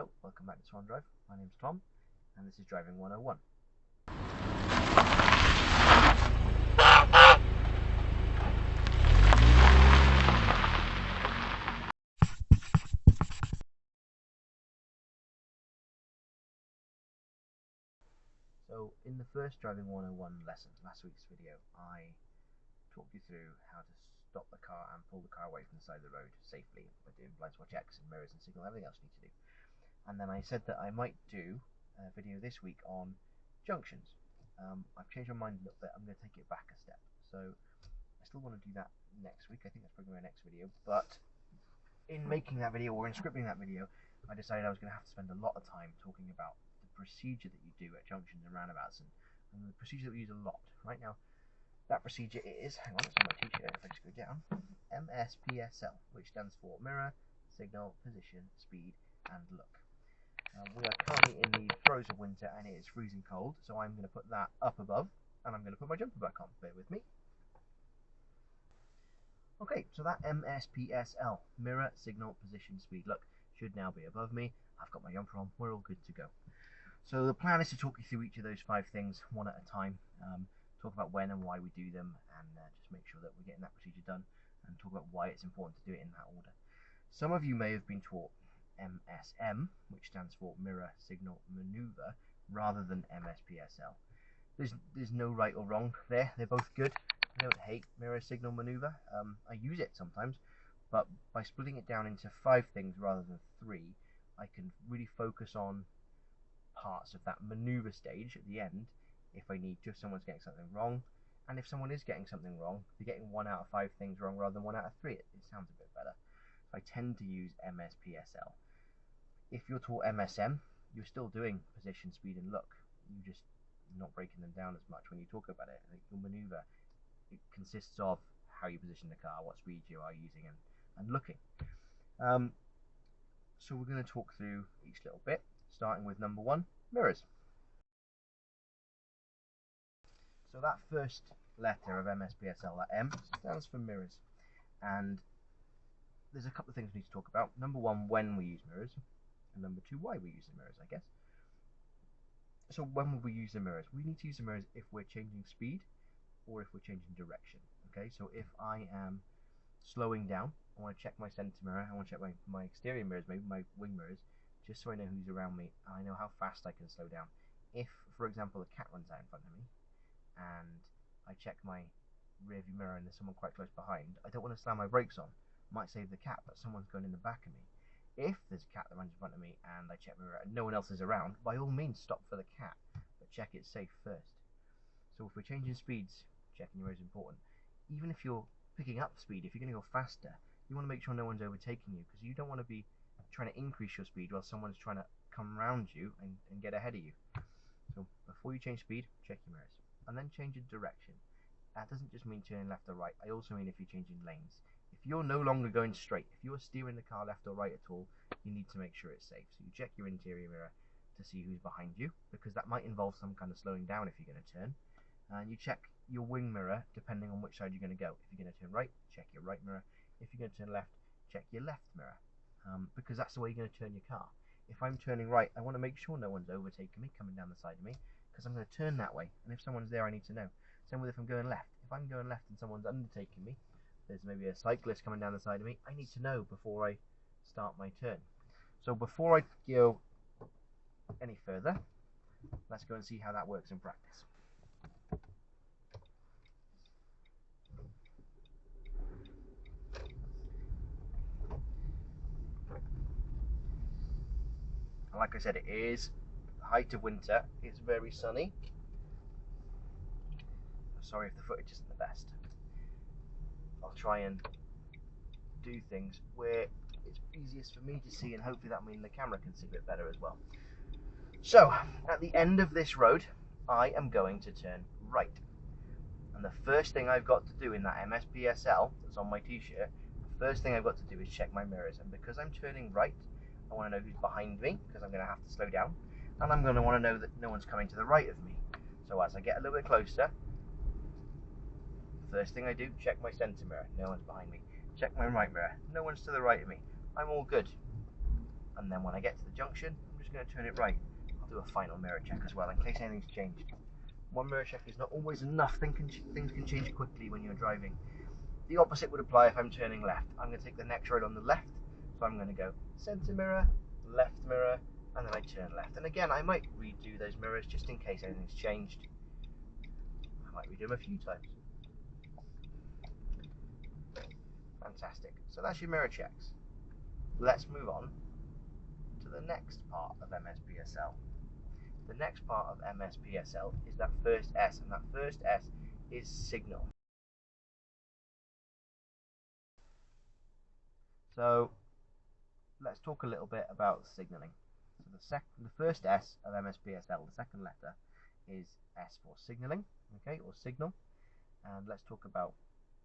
Hello, welcome back to Swan Drive. My name's Tom, and this is Driving 101. So, in the first Driving 101 lesson, last week's video, I talked you through how to stop the car and pull the car away from the side of the road safely by doing blind spot checks and mirrors and signal, everything else you need to do. And then I said that I might do a video this week on junctions. I've changed my mind a little bit. I'm going to take it back a step. So I still want to do that next week. I think that's probably my next video. But in making that video, or in scripting that video, I decided I was going to have to spend a lot of time talking about the procedure that you do at junctions and roundabouts, and the procedure that we use a lot. Right now, that procedure is, hang on, it's on my t-shirt, if I just go down, MSPSL, which stands for Mirror, Signal, Position, Speed, and Look. We are currently in the throes of winter and it is freezing cold, so I'm going to put that up above and I'm going to put my jumper back on. Bear with me. Okay, so that MSPSL, Mirror, Signal, Position, Speed, Look, should now be above me. I've got my jumper on, we're all good to go. So the plan is to talk you through each of those 5 things one at a time, talk about when and why we do them, and just make sure that we're getting that procedure done, and talk about why it's important to do it in that order. Some of you may have been taught MSM, which stands for Mirror, Signal, Maneuver, rather than MSPSL. There's no right or wrong there. They're both good. I don't hate Mirror, Signal, Maneuver. I use it sometimes, but by splitting it down into 5 things rather than 3, I can really focus on parts of that maneuver stage at the end if I need to, if someone's getting something wrong. And if someone is getting something wrong, they're getting 1 out of 5 things wrong rather than 1 out of 3. It sounds a bit better. So I tend to use MSPSL. If you're taught MSM, you're still doing position, speed, and look. You're just not breaking them down as much when you talk about it. Your maneuver, it consists of how you position the car, what speed you are using, and looking. So we're going to talk through each little bit, starting with number 1, mirrors. So that first letter of MSPSL, that M, stands for mirrors. And there's a couple of things we need to talk about. Number 1, when we use mirrors. And number 2, why we use the mirrors, I guess. So when would we use the mirrors? We need to use the mirrors if we're changing speed or if we're changing direction. Okay, so if I am slowing down, I want to check my center mirror, I want to check my exterior mirrors, maybe my wing mirrors, just so I know who's around me and I know how fast I can slow down. If, for example, a cat runs out in front of me and I check my rear view mirror and there's someone quite close behind, I don't want to slam my brakes on. Might save the cat, but someone's going in the back of me. If there's a cat that runs in front of me and I check my mirror and no one else is around, by all means stop for the cat, but check it's safe first. So if we're changing speeds, checking your mirror is important. Even if you're picking up speed, if you're going to go faster, you want to make sure no one's overtaking you, because you don't want to be trying to increase your speed while someone's trying to come around you and get ahead of you. So before you change speed, check your mirrors. And then change your direction. That doesn't just mean turning left or right, I also mean if you're changing lanes. If you're no longer going straight, if you're steering the car left or right at all, you need to make sure it's safe. So you check your interior mirror to see who's behind you, because that might involve some kind of slowing down if you're going to turn. And you check your wing mirror depending on which side you're going to go. If you're going to turn right, check your right mirror. If you're going to turn left, check your left mirror, because that's the way you're going to turn your car. If I'm turning right, I want to make sure no one's overtaking me, coming down the side of me, because I'm going to turn that way. And if someone's there, I need to know. Same with if I'm going left. If I'm going left and someone's undertaking me, there's maybe a cyclist coming down the side of me, I need to know before I start my turn. So before I go any further, let's go and see how that works in practice. Like I said, it is the height of winter, it's very sunny. Sorry if the footage isn't the best. I'll try and do things where it's easiest for me to see, and hopefully that means the camera can see a bit better as well. So, at the end of this road, I am going to turn right. And the first thing I've got to do in that MSPSL that's on my t-shirt, the first thing I've got to do is check my mirrors. And because I'm turning right, I want to know who's behind me, because I'm going to have to slow down. And I'm going to want to know that no one's coming to the right of me. So as I get a little bit closer, first thing I do, check my center mirror, no one's behind me. Check my right mirror, no one's to the right of me. I'm all good. and then when I get to the junction, I'm just going to turn it right. I'll do a final mirror check as well in case anything's changed. One mirror check is not always enough. Things can change quickly when you're driving. The opposite would apply if I'm turning left. I'm going to take the next road on the left, so I'm going to go centre mirror, left mirror, and then I turn left. And again, I might redo those mirrors just in case anything's changed. I might redo them a few times. Fantastic. So that's your mirror checks. Let's move on to the next part of MSPSL. The next part of MSPSL is that first S, and that first S is signal. So let's talk a little bit about signaling. So the first S of MSPSL, the second letter, is S for signaling, okay, or signal. And let's talk about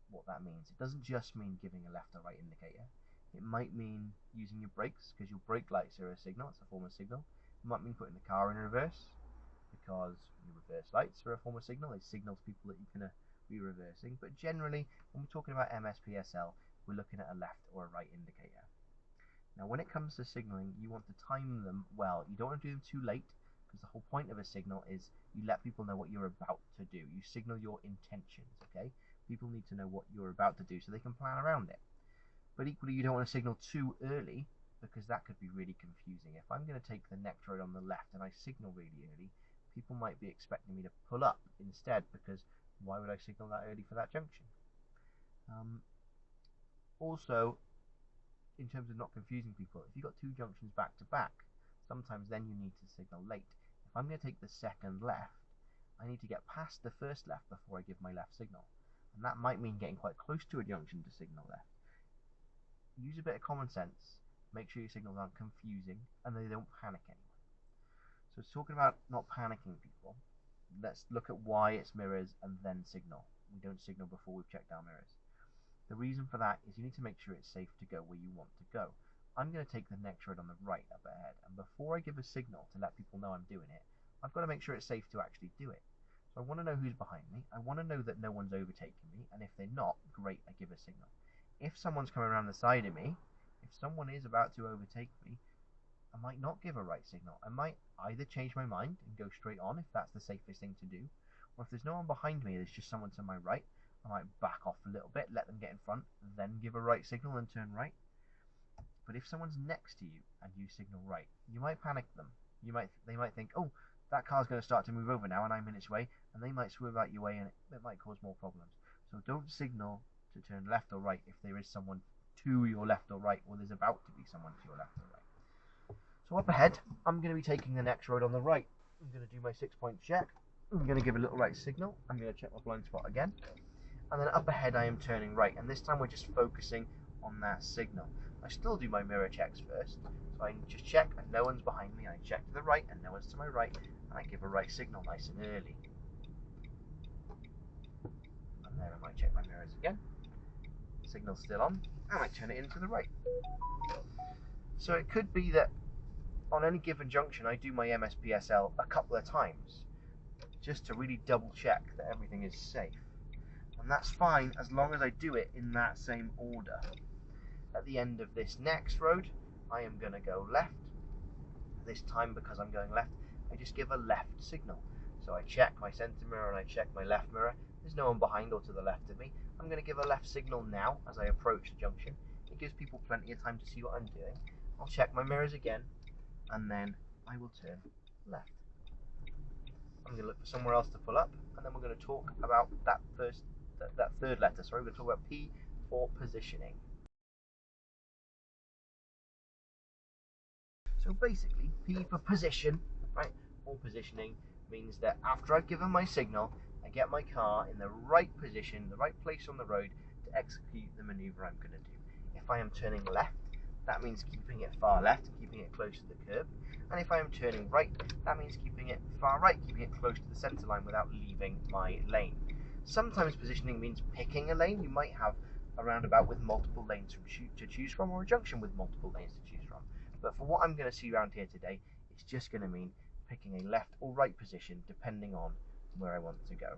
what that means. It doesn't just mean giving a left or right indicator. It might mean using your brakes, because your brake lights are a signal, it's a form of signal. It might mean putting the car in reverse, because your reverse lights are a form of signal. They signal to people that you can be reversing. But generally, when we're talking about MSPSL, we're looking at a left or a right indicator. Now, when it comes to signaling, you want to time them well. You don't want to do them too late, because the whole point of a signal is you let people know what you're about to do. You signal your intentions, okay? People need to know what you're about to do so they can plan around it. But equally, you don't want to signal too early, because that could be really confusing. If I'm going to take the next road on the left and I signal really early, people might be expecting me to pull up instead, because why would I signal that early for that junction? Also, in terms of not confusing people, if you've got two junctions back to back, sometimes then you need to signal late. If I'm going to take the second left, I need to get past the first left before I give my left signal. And that might mean getting quite close to a junction to signal left. Use a bit of common sense, make sure your signals aren't confusing, and they don't panic anyone. So talking about not panicking people, let's look at why it's mirrors and then signal. We don't signal before we've checked our mirrors. The reason for that is you need to make sure it's safe to go where you want to go. I'm going to take the next road on the right up ahead, and before I give a signal to let people know I'm doing it, I've got to make sure it's safe to actually do it. So I want to know who's behind me, I want to know that no one's overtaking me, and if they're not, great, I give a signal. If someone's coming around the side of me, if someone is about to overtake me, I might not give a right signal. I might either change my mind and go straight on if that's the safest thing to do, or if there's no one behind me, there's just someone to my right, I might back off a little bit, let them get in front, then give a right signal and turn right. But if someone's next to you and you signal right, you might panic them. They might think, oh, that car's going to start to move over now and I'm in its way, and they might swerve out your way and it might cause more problems. So don't signal to turn left or right if there is someone to your left or right, or there's about to be someone to your left or right. So up ahead, I'm going to be taking the next road on the right. I'm going to do my 6-point check. I'm going to give a little right signal. I'm going to check my blind spot again. And then up ahead I am turning right, and this time we're just focusing on that signal. I still do my mirror checks first, so I just check and no one's behind me, I check to the right and no one's to my right, and I give a right signal nice and early. And then I might check my mirrors again, signal's still on, and I turn it into the right. So it could be that on any given junction I do my MSPSL a couple of times, just to really double check that everything is safe. And that's fine as long as I do it in that same order. At the end of this next road, I am going to go left. This time, because I'm going left, I just give a left signal. So I check my centre mirror and I check my left mirror. There's no one behind or to the left of me. I'm going to give a left signal now as I approach the junction. It gives people plenty of time to see what I'm doing. I'll check my mirrors again, and then I will turn left. I'm going to look for somewhere else to pull up, and then we're going to talk about that third letter. Sorry, we're going to talk about P for positioning. So basically, P for position, right, or positioning, means that after I've given my signal, I get my car in the right position, the right place on the road to execute the maneuver I'm going to do. If I am turning left, that means keeping it far left, keeping it close to the curb. And if I am turning right, that means keeping it far right, keeping it close to the centre line without leaving my lane. Sometimes positioning means picking a lane. You might have a roundabout with multiple lanes to choose from, or a junction with multiple lanes to choose from. But for what I'm going to see around here today, it's just going to mean picking a left or right position depending on where I want to go.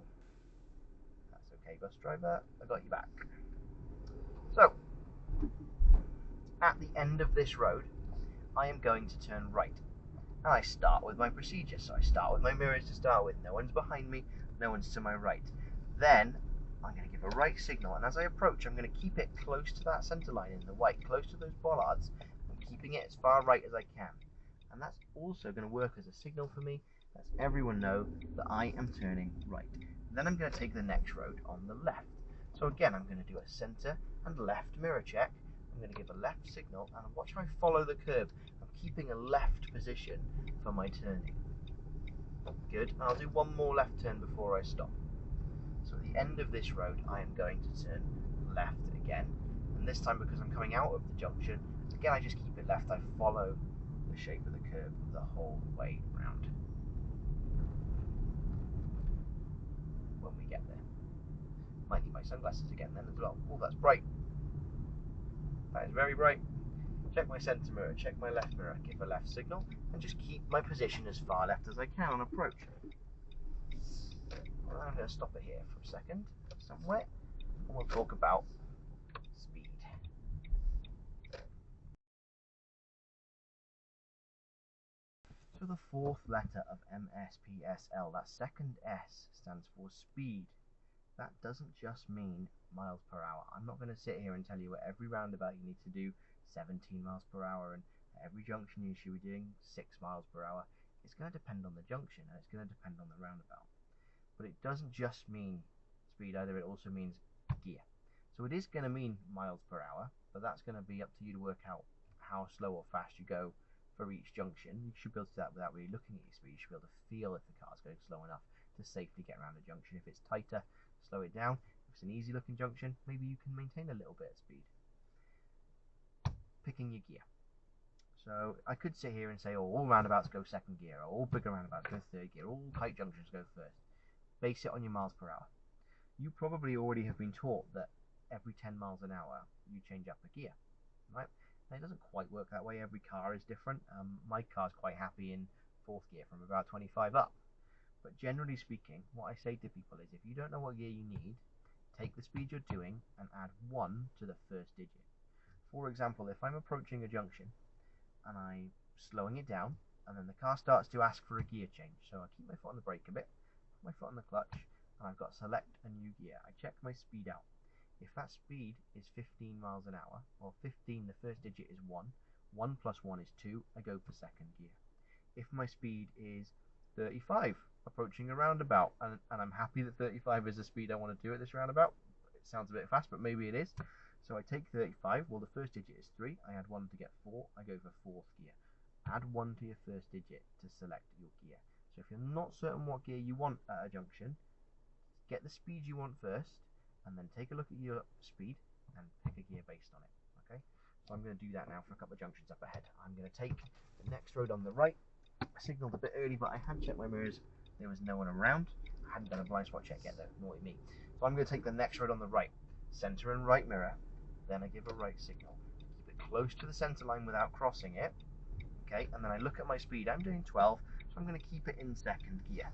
That's okay, bus driver, I got you back. So, at the end of this road, I am going to turn right. And I start with my procedure. So I start with my mirrors to start with. No one's behind me, no one's to my right. Then I'm going to give a right signal, and as I approach, I'm going to keep it close to that center line in the white, close to those bollards. I'm keeping it as far right as I can. And that's also going to work as a signal for me. Lets everyone know that I am turning right. Then I'm going to take the next road on the left. So again, I'm going to do a center and left mirror check. I'm going to give a left signal, and watch how I follow the curb. I'm keeping a left position for my turning. Good. I'll do one more left turn before I stop. So at the end of this road, I am going to turn left again. And this time, because I'm coming out of the junction, again, I just keep it left. I follow the shape of the curb the whole way round. When we get there. Might need my sunglasses again then as well. Oh, that's bright. That is very bright. Check my centre mirror, check my left mirror, give a left signal, and just keep my position as far left as I can on approach. Well, I'm going to stop it here for a second, somewhere, and we'll talk about speed. So the fourth letter of MSPSL, that second S, stands for speed. That doesn't just mean miles per hour. I'm not going to sit here and tell you at every roundabout you need to do 17 miles per hour, and at every junction you should be doing 6 miles per hour. It's going to depend on the junction, and it's going to depend on the roundabout. But it doesn't just mean speed either, it also means gear. So it is going to mean miles per hour, but that's going to be up to you to work out how slow or fast you go for each junction. You should be able to do that without really looking at your speed. You should be able to feel if the car's going slow enough to safely get around a junction. If it's tighter, slow it down. If it's an easy looking junction, maybe you can maintain a little bit of speed. Picking your gear. So I could sit here and say, oh, all roundabouts go second gear, or all bigger roundabouts go third gear, all tight junctions go first. Base it on your miles per hour. You probably already have been taught that every 10 miles an hour you change up a gear, right? Now, it doesn't quite work that way. Every car is different. My car's quite happy in fourth gear from about 25 up. But generally speaking, what I say to people is, if you don't know what gear you need, take the speed you're doing and add 1 to the first digit. For example, if I'm approaching a junction and I'm slowing it down, and then the car starts to ask for a gear change, so I keep my foot on the brake a bit, put my foot on the clutch, and I've got select a new gear. I check my speed out. If that speed is 15 miles an hour, or 15, the first digit is 1, 1 plus 1 is 2, I go for second gear. If my speed is 35, approaching a roundabout, and I'm happy that 35 is the speed I want to do at this roundabout, it sounds a bit fast, but maybe it is. So I take 35, well the first digit is 3, I add 1 to get 4, I go for fourth gear. Add 1 to your first digit to select your gear. So if you're not certain what gear you want at a junction, get the speed you want first, and then take a look at your speed and pick a gear based on it. Okay, so I'm going to do that now for a couple of junctions up ahead. I'm going to take the next road on the right. I signaled a bit early, but I had checked my mirrors. There was no one around. I hadn't done a blind spot check yet though, naughty me. So I'm going to take the next road on the right, center and right mirror, then I give a right signal. Keep it close to the center line without crossing it. Okay, and then I look at my speed. I'm doing 12, so I'm going to keep it in second gear.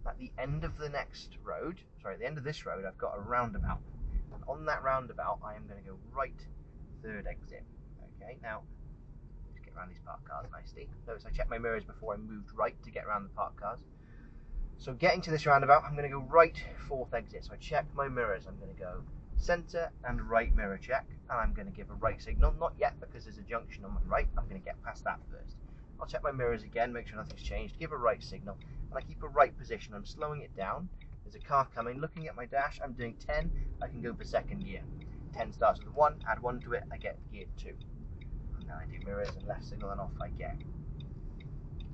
At the end of the next road, sorry, at the end of this road, I've got a roundabout. And on that roundabout, I am going to go right third exit. Okay, now, let's get around these parked cars nicely. Notice I checked my mirrors before I moved right to get around the parked cars. So getting to this roundabout, I'm going to go right fourth exit. So I check my mirrors. I'm going to go center and right mirror check, and I'm going to give a right signal. Not yet, because there's a junction on my right. I'm going to get past that first. I'll check my mirrors again, make sure nothing's changed, give a right signal, and I keep a right position. I'm slowing it down. There's a car coming, looking at my dash. I'm doing 10, I can go for second gear. 10 starts with 1, add 1 to it, I get gear 2. And then I do mirrors and left signal, and off I get.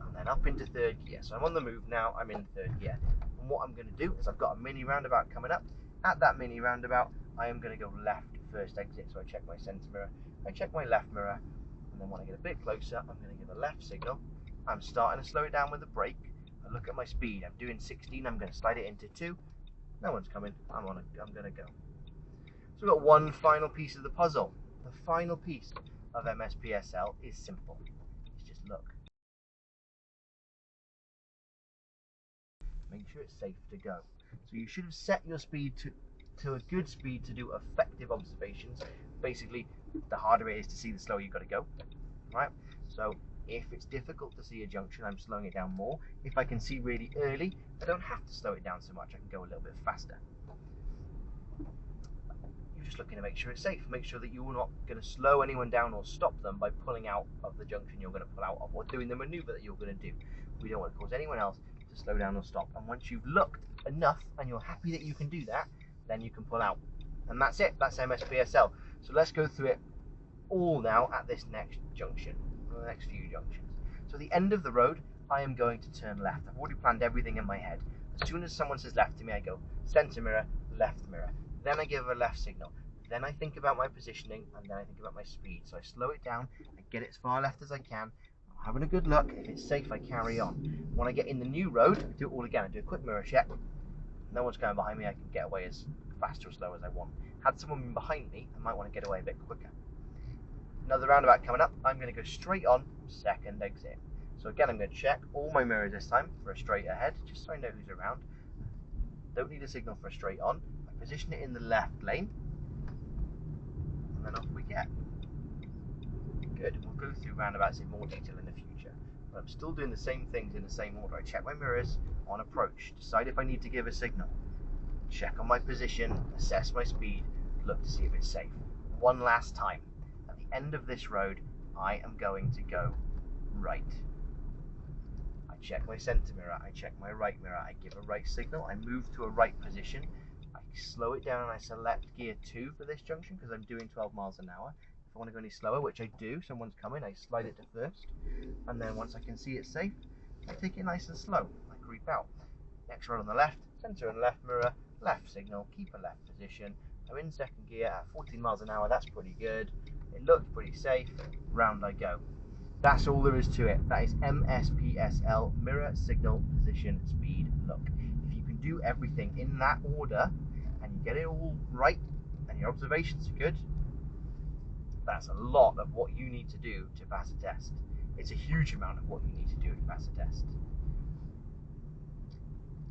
And then up into third gear. So I'm on the move now, I'm in third gear. And what I'm going to do is I've got a mini roundabout coming up. At that mini roundabout, I am going to go left first exit. So I check my center mirror, I check my left mirror, and then when I get a bit closer, I'm going to give a left signal. I'm starting to slow it down with the brake. I look at my speed. I'm doing 16. I'm going to slide it into 2. No one's coming. I'm going to go. So we've got one final piece of the puzzle. The final piece of MSPSL is simple. It's just look. Make sure it's safe to go. So you should have set your speed to a good speed to do effective observations. Basically, the harder it is to see, the slower you've got to go, right? So if it's difficult to see a junction, I'm slowing it down more. If I can see really early, I don't have to slow it down so much. I can go a little bit faster. You're just looking to make sure it's safe. Make sure that you're not going to slow anyone down or stop them by pulling out of the junction you're going to pull out of, or doing the maneuver that you're going to do. We don't want to cause anyone else to slow down or stop. And once you've looked enough and you're happy that you can do that, then you can pull out. And that's it. That's MSPSL. So let's go through it all now at this next junction, or the next few junctions. So at the end of the road, I am going to turn left. I've already planned everything in my head. As soon as someone says left to me, I go center mirror, left mirror. Then I give a left signal. Then I think about my positioning, and then I think about my speed. So I slow it down, I get it as far left as I can. I'm having a good look. If it's safe, I carry on. When I get in the new road, I do it all again. I do a quick mirror check. No one's going behind me, I can get away as fast or slow as I want. Had someone been behind me, I might want to get away a bit quicker. Another roundabout coming up, I'm going to go straight on, second exit. So again, I'm going to check all my mirrors this time for a straight ahead, just so I know who's around. Don't need a signal for a straight on. I position it in the left lane, and then off we get. Good, we'll go through roundabouts in more detail in the future. But I'm still doing the same things in the same order. I check my mirrors on approach, decide if I need to give a signal, check on my position, assess my speed, look to see if it's safe. One last time. At the end of this road, I am going to go right. I check my center mirror, I check my right mirror, I give a right signal, I move to a right position, I slow it down and I select gear 2 for this junction because I'm doing 12 miles an hour. If I want to go any slower, which I do, someone's coming, I slide it to first, and then once I can see it's safe, I take it nice and slow. I creep out. Next road on the left, center and left mirror, left signal, keep a left position. I'm in second gear at 14 miles an hour, that's pretty good. It looks pretty safe, round I go. That's all there is to it. That is MSPSL, mirror, signal, position, speed, look. If you can do everything in that order, and you get it all right, and your observations are good, that's a lot of what you need to do to pass a test. It's a huge amount of what you need to do to pass a test.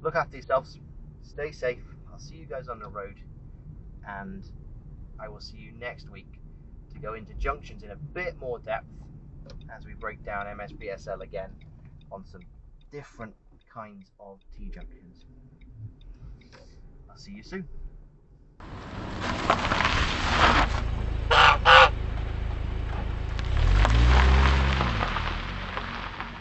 Look after yourselves, stay safe, I'll see you guys on the road, and I will see you next week to go into junctions in a bit more depth as we break down MSPSL again on some different kinds of T-junctions. I'll see you soon.